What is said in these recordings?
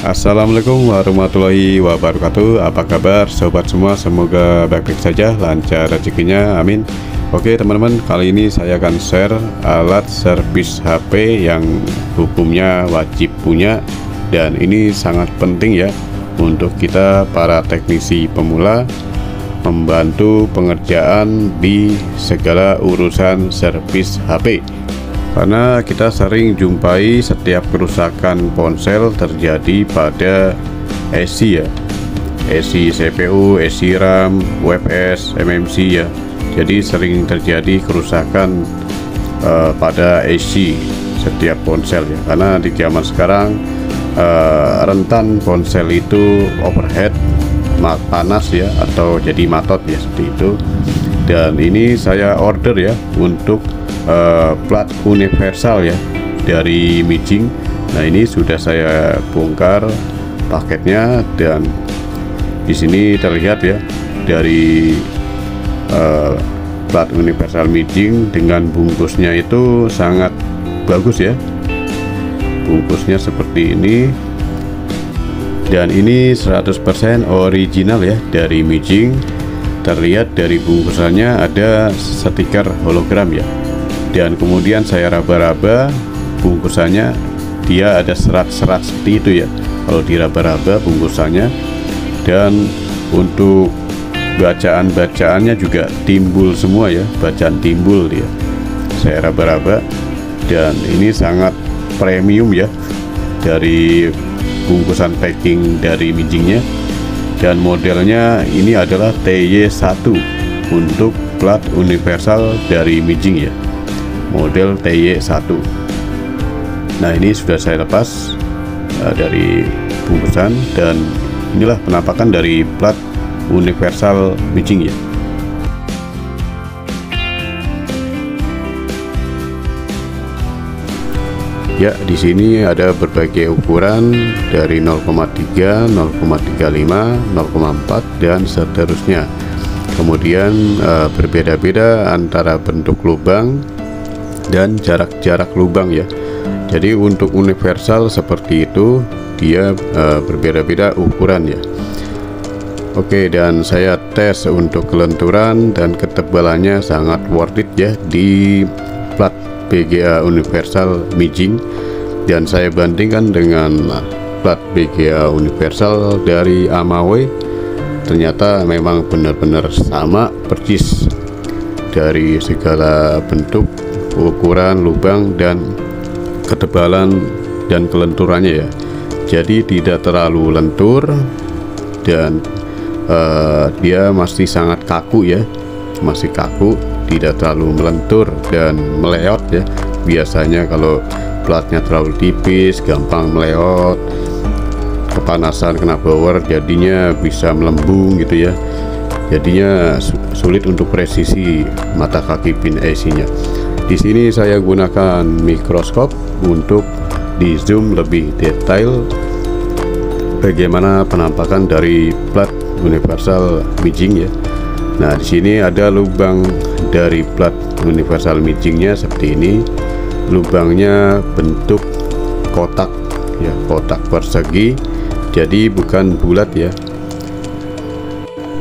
Assalamualaikum warahmatullahi wabarakatuh. Apa kabar sobat semua? Semoga baik-baik saja, lancar rezekinya, amin. Oke teman-teman, kali ini saya akan share alat servis HP yang hukumnya wajib punya. Dan ini sangat penting ya untuk kita para teknisi pemula, membantu pengerjaan di segala urusan servis HP. Karena kita sering jumpai setiap kerusakan ponsel terjadi pada IC ya, IC CPU, IC RAM, UFS, MMC ya. Jadi sering terjadi kerusakan pada IC setiap ponsel ya. Karena di zaman sekarang rentan ponsel itu overheat, panas ya, atau jadi matot ya, seperti itu. Dan ini saya order ya untuk plat universal ya dari Mijing. Nah ini sudah saya bongkar paketnya, dan di sini terlihat ya dari plat universal Mijing dengan bungkusnya itu sangat bagus ya. Bungkusnya seperti ini, dan ini 100% original ya dari Mijing. Terlihat dari bungkusannya ada stiker hologram ya. Dan kemudian saya raba-raba bungkusannya, dia ada serat-serat seperti itu ya kalau diraba-raba bungkusannya. Dan untuk bacaan-bacaannya juga timbul semua ya, bacaan timbul dia. Saya raba-raba, dan ini sangat premium ya dari bungkusan packing dari Mijingnya. Dan modelnya ini adalah TY1 untuk plat universal dari Mijing ya, model TY1. Nah ini sudah saya lepas dari bungkusan, dan inilah penampakan dari plat universal Mijing ya. Ya, di sini ada berbagai ukuran dari 0,3, 0,35, 0,4 dan seterusnya. Kemudian berbeda-beda antara bentuk lubang dan jarak-jarak lubang ya. Jadi untuk universal seperti itu dia berbeda-beda ukuran ya. Oke, dan saya tes untuk kelenturan dan ketebalannya sangat worth it ya di plat BGA universal Mijing. Dan saya bandingkan dengan plat BGA universal dari Amaway. Ternyata memang benar-benar sama persis dari segala bentuk, ukuran lubang, dan ketebalan dan kelenturannya ya. Jadi tidak terlalu lentur, dan dia masih sangat kaku ya, masih kaku, tidak terlalu melentur dan meleot ya. Biasanya kalau platnya terlalu tipis gampang meleot, kepanasan kena blower jadinya bisa melembung gitu ya. Jadinya sulit untuk presisi mata kaki pin IC nya. Di sini saya gunakan mikroskop untuk di zoom lebih detail bagaimana penampakan dari plat universal Mijing ya. Nah di sini ada lubang dari plat universal Mijingnya seperti ini. Lubangnya bentuk kotak ya, kotak persegi, jadi bukan bulat ya.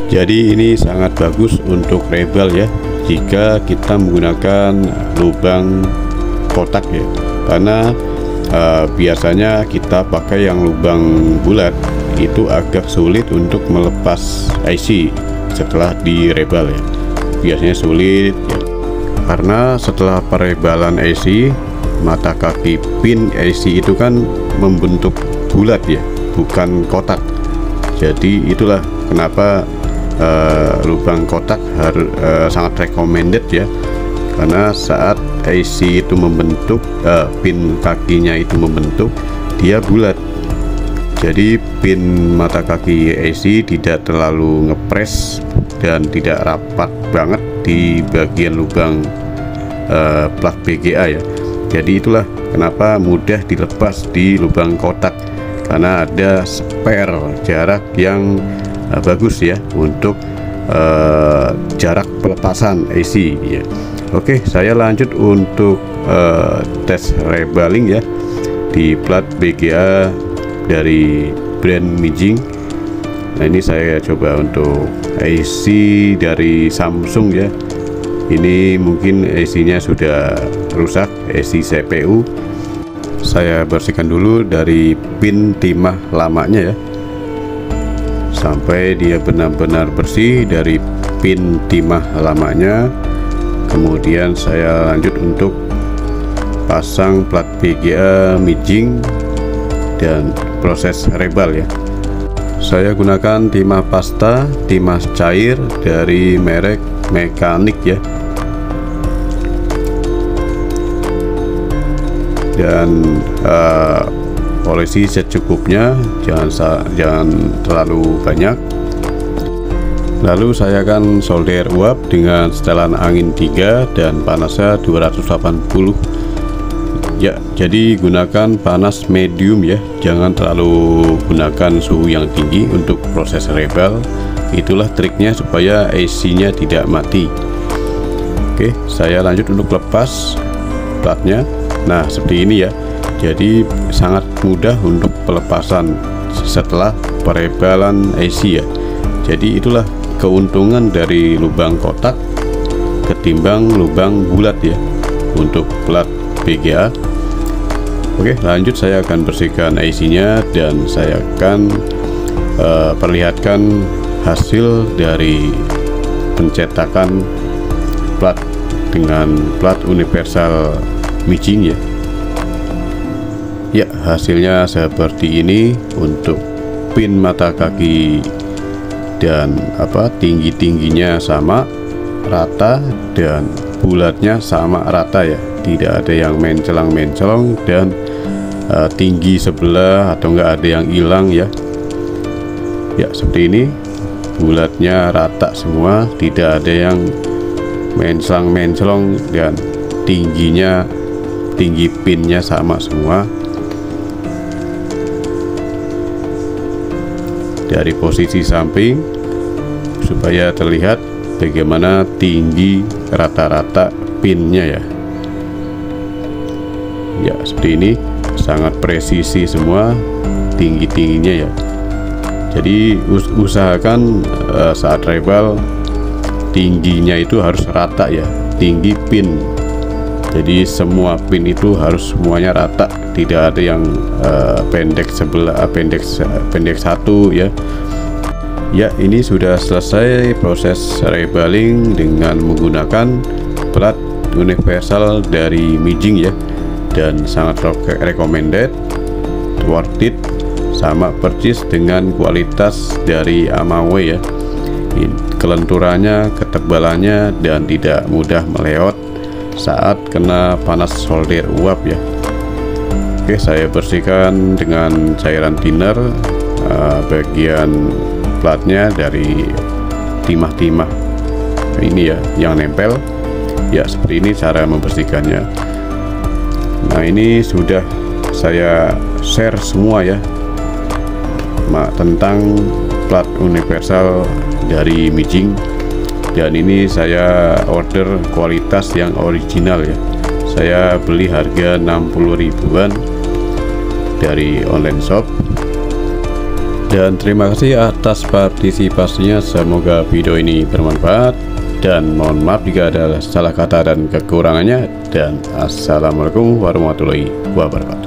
Jadi ini sangat bagus untuk rebel ya jika kita menggunakan lubang kotak ya. Karena biasanya kita pakai yang lubang bulat itu agak sulit untuk melepas IC setelah di rebel ya. Biasanya sulit ya, karena setelah perebalan IC, mata kaki pin IC itu kan membentuk bulat ya, bukan kotak. Jadi itulah kenapa lubang kotak harus sangat recommended ya. Karena saat IC itu membentuk, pin kakinya itu membentuk, dia bulat. Jadi pin mata kaki IC tidak terlalu ngepres dan tidak rapat banget di bagian lubang plat BGA ya. Jadi itulah kenapa mudah dilepas di lubang kotak, karena ada spare jarak yang bagus ya untuk jarak pelepasan IC ya. Oke, saya lanjut untuk tes rebaling ya di plat BGA dari brand Mijing. Nah, ini saya coba untuk IC dari Samsung ya. Ini mungkin IC-nya sudah rusak, IC CPU. Saya bersihkan dulu dari pin timah lamanya ya, sampai dia benar-benar bersih dari pin timah lamanya. Kemudian saya lanjut untuk pasang plat VGA Mijing dan proses rebal ya. Saya gunakan timah pasta, timah cair dari merek Mekanik ya. Dan polisi secukupnya, jangan terlalu banyak. Lalu saya akan solder uap dengan setelan angin 3 dan panasnya 280 ya. Jadi gunakan panas medium ya, jangan terlalu gunakan suhu yang tinggi untuk proses rebel. Itulah triknya supaya IC-nya tidak mati. Oke, saya lanjut untuk lepas platnya. Nah, seperti ini ya. Jadi sangat mudah untuk pelepasan setelah perebelan IC ya. Jadi itulah keuntungan dari lubang kotak ketimbang lubang bulat ya untuk plat VGA. Oke, lanjut saya akan bersihkan IC-nya dan saya akan perlihatkan hasil dari pencetakan plat dengan plat universal Mijing ya. Ya, hasilnya seperti ini untuk pin mata kaki dan tingginya sama rata dan bulatnya sama rata ya, tidak ada yang mencelang-mencolong dan tinggi sebelah atau enggak ada yang hilang ya. Ya, seperti ini, bulatnya rata semua, tidak ada yang mencelang-mencolong dan tinggi pinnya sama semua. Dari posisi samping supaya terlihat bagaimana tinggi rata-rata pinnya ya. Ya, seperti ini, sangat presisi semua tingginya ya. Jadi usahakan saat rebel tingginya itu harus rata ya, tinggi pin. Jadi semua pin itu harus semuanya rata, tidak ada yang pendek sebelah, pendek satu ya. Ya, ini sudah selesai proses rebeling dengan menggunakan plat universal dari Mijing ya, dan sangat recommended, worth it, sama persis dengan kualitas dari Amawe ya. Kelenturannya, ketebalannya, dan tidak mudah meleot saat kena panas solder uap ya. Oke, saya bersihkan dengan cairan thinner bagian platnya dari timah-timah ini ya yang nempel ya. Seperti ini cara membersihkannya. Nah, ini sudah saya share semua ya tentang plat universal dari Mijing, dan ini saya order kualitas yang original ya. Saya beli harga 60 ribuan dari online shop. Dan terima kasih atas partisipasinya, semoga video ini bermanfaat, dan mohon maaf jika ada salah kata dan kekurangannya, dan assalamualaikum warahmatullahi wabarakatuh.